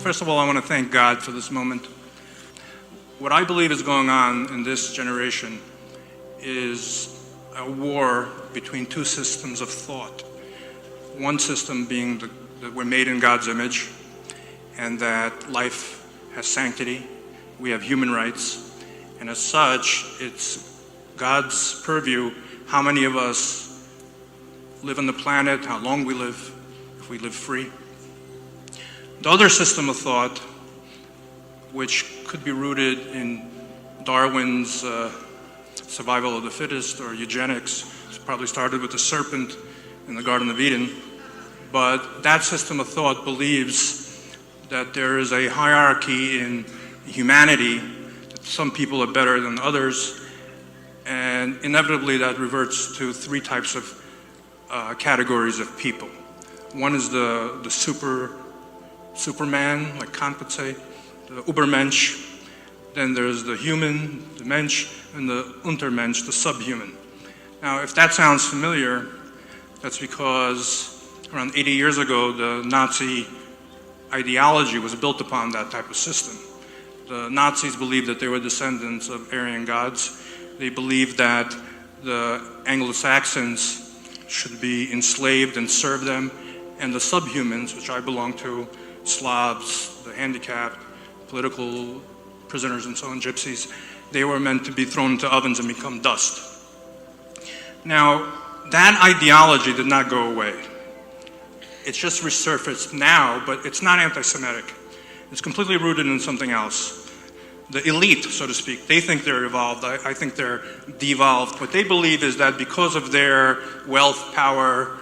First of all, I want to thank God for this moment. What I believe is going on in this generation is a war between two systems of thought. One system being that we're made in God's image and that life has sanctity, we have human rights, and as such, it's God's purview how many of us live on the planet, how long we live, if we live free. The other system of thought, which could be rooted in Darwin's survival of the fittest or eugenics, probably started with the serpent in the Garden of Eden, but that system of thought believes that there is a hierarchy in humanity, that some people are better than others, and inevitably that reverts to three types of categories of people. One is the Superman, like Kant would say, the Übermensch. Then there's the human, the Mensch, and the Untermensch, the subhuman. Now, if that sounds familiar, that's because around 80 years ago, the Nazi ideology was built upon that type of system. The Nazis believed that they were descendants of Aryan gods. They believed that the Anglo-Saxons should be enslaved and serve them, and the subhumans, which I belong to, Slavs, the handicapped, political prisoners and so on, gypsies, they were meant to be thrown into ovens and become dust. Now, that ideology did not go away. It's just resurfaced now, but it's not anti-Semitic. It's completely rooted in something else. The elite, so to speak, they think they're evolved. I think they're devolved. What they believe is that because of their wealth, power,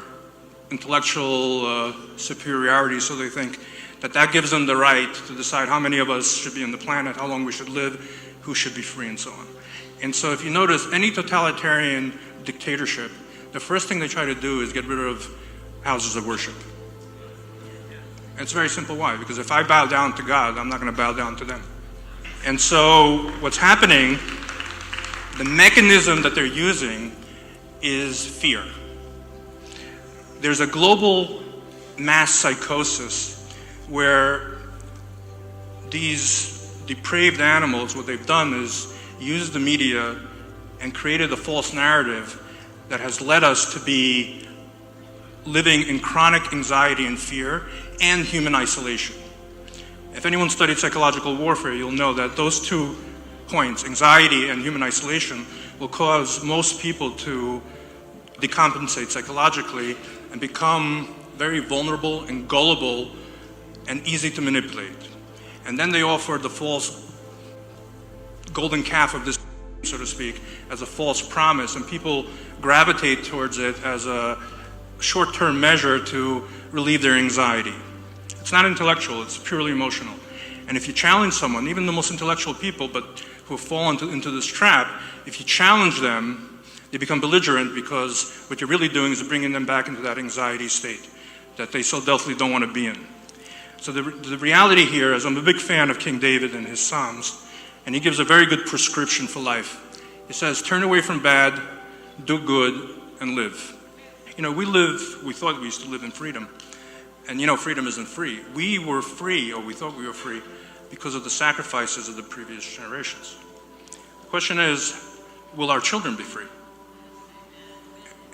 intellectual superiority, so they think that gives them the right to decide how many of us should be on the planet, how long we should live, who should be free, and so on. And so if you notice, any totalitarian dictatorship, the first thing they try to do is get rid of houses of worship. And it's very simple. Why? Because if I bow down to God, I'm not going to bow down to them. And so what's happening, the mechanism that they're using is fear. There's a global mass psychosis where these depraved animals, what they've done is used the media and created a false narrative that has led us to be living in chronic anxiety and fear and human isolation. If anyone studied psychological warfare, you'll know that those 2 points, anxiety and human isolation, will cause most people to decompensate psychologically and become very vulnerable and gullible and easy to manipulate. And then they offer the false golden calf of this, so to speak, as a false promise, and people gravitate towards it as a short-term measure to relieve their anxiety. It's not intellectual, it's purely emotional. And if you challenge someone, even the most intellectual people, but who have fallen into this trap, if you challenge them, they become belligerent because what you're really doing is bringing them back into that anxiety state that they so definitely don't want to be in. So the reality here is I'm a big fan of King David and his Psalms, and he gives a very good prescription for life. He says, turn away from bad, do good, and live. You know, we thought we used to live in freedom. And you know, freedom isn't free. We were free, or we thought we were free, because of the sacrifices of the previous generations. The question is, will our children be free?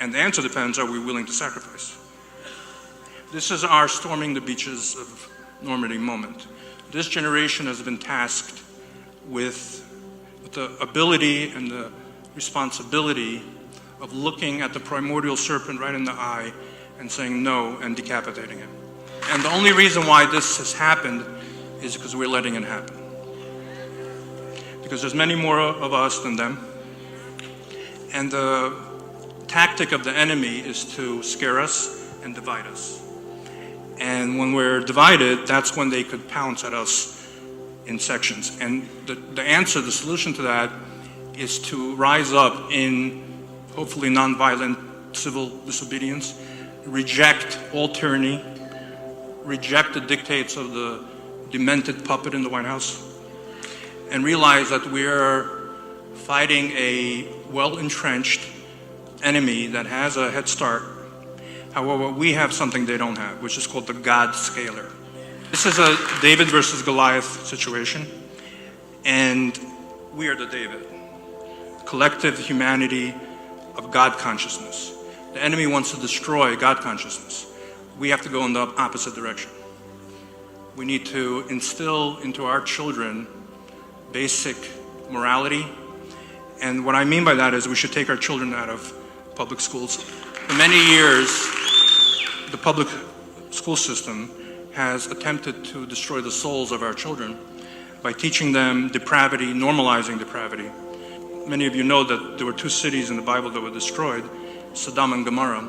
And the answer depends, are we willing to sacrifice? This is our storming the beaches of Normandy moment. This generation has been tasked with the ability and the responsibility of looking at the primordial serpent right in the eye and saying no and decapitating him. And the only reason why this has happened is because we're letting it happen. Because there's many more of us than them. And the tactic of the enemy is to scare us and divide us. And when we're divided, that's when they could pounce at us in sections. And the answer, the solution to that is to rise up in hopefully nonviolent civil disobedience, reject all tyranny, reject the dictates of the demented puppet in the White House, and realize that we're fighting a well-entrenched enemy that has a head start. However, we have something they don't have, which is called the God scalar. This is a David versus Goliath situation, and we are the David, collective humanity of God consciousness. The enemy wants to destroy God consciousness. We have to go in the opposite direction. We need to instill into our children basic morality, and what I mean by that is we should take our children out of public schools. For many years, the public school system has attempted to destroy the souls of our children by teaching them depravity, normalizing depravity. Many of you know that there were two cities in the Bible that were destroyed, Sodom and Gomorrah.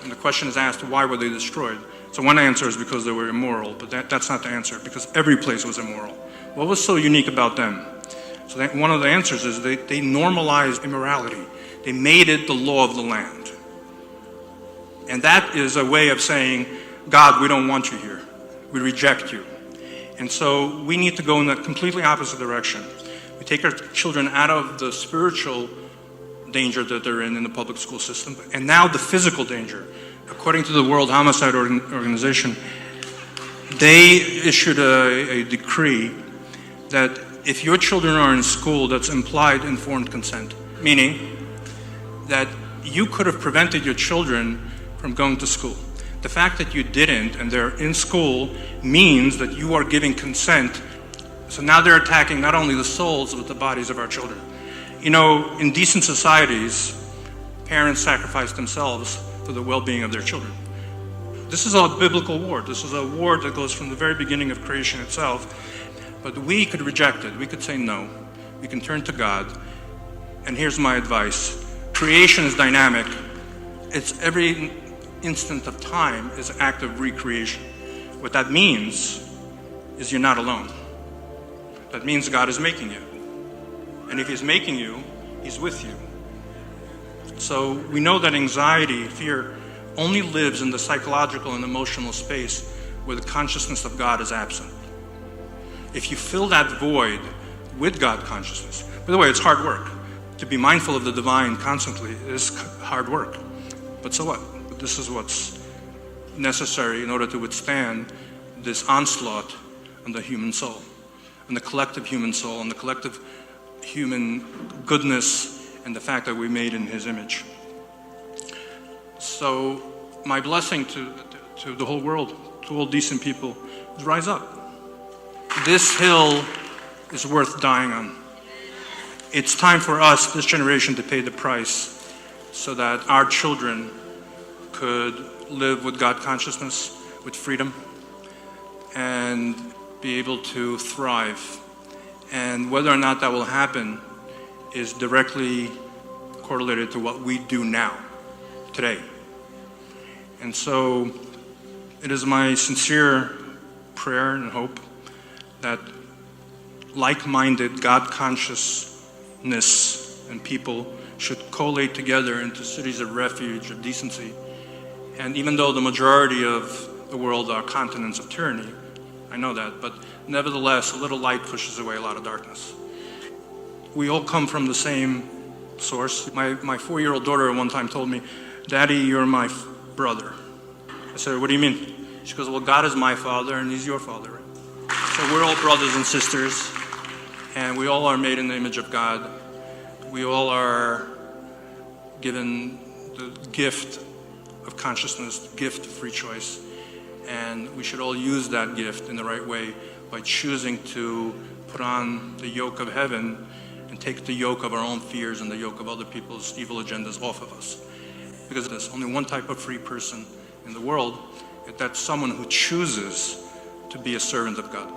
And the question is asked, why were they destroyed? So one answer is because they were immoral, but that's not the answer, because every place was immoral. What was so unique about them? So one of the answers is they normalized immorality. They made it the law of the land. And that is a way of saying, God, we don't want you here. We reject you. And so we need to go in the completely opposite direction. We take our children out of the spiritual danger that they're in the public school system, and now the physical danger. According to the World Homicide Organization, they issued a decree that if your children are in school, that's implied informed consent, meaning that you could have prevented your children from going to school. The fact that you didn't and they're in school means that you are giving consent. So now they're attacking not only the souls but the bodies of our children. You know, in decent societies, parents sacrifice themselves for the well-being of their children. This is a biblical war. This is a war that goes from the very beginning of creation itself. But we could reject it. We could say no. We can turn to God. And here's my advice. Creation is dynamic. It's every instant of time is an act of recreation. What that means is you're not alone. That means God is making you. And if He's making you, He's with you. So we know that anxiety, fear, only lives in the psychological and emotional space where the consciousness of God is absent. If you fill that void with God consciousness, by the way, it's hard work. To be mindful of the divine constantly is hard work. But so what? This is what's necessary in order to withstand this onslaught on the human soul, on the collective human soul, on the collective human goodness, and the fact that we're made in His image. So my blessing to the whole world, to all decent people, is rise up. This hill is worth dying on. It's time for us, this generation, to pay the price so that our children could live with God consciousness, with freedom, and be able to thrive. And whether or not that will happen is directly correlated to what we do now, today. And so it is my sincere prayer and hope that like-minded, God-consciousness and people should collate together into cities of refuge, of decency. And even though the majority of the world are continents of tyranny, I know that, but nevertheless, a little light pushes away a lot of darkness. We all come from the same source. My 4-year-old daughter at one time told me, "Daddy, you're my brother." I said, "What do you mean?" She goes, "Well, God is my father and He's your father." So we're all brothers and sisters, and we all are made in the image of God. We all are given the gift of consciousness, the gift of free choice, and we should all use that gift in the right way by choosing to put on the yoke of heaven and take the yoke of our own fears and the yoke of other people's evil agendas off of us. Because there's only one type of free person in the world, and that's someone who chooses to be a servant of God.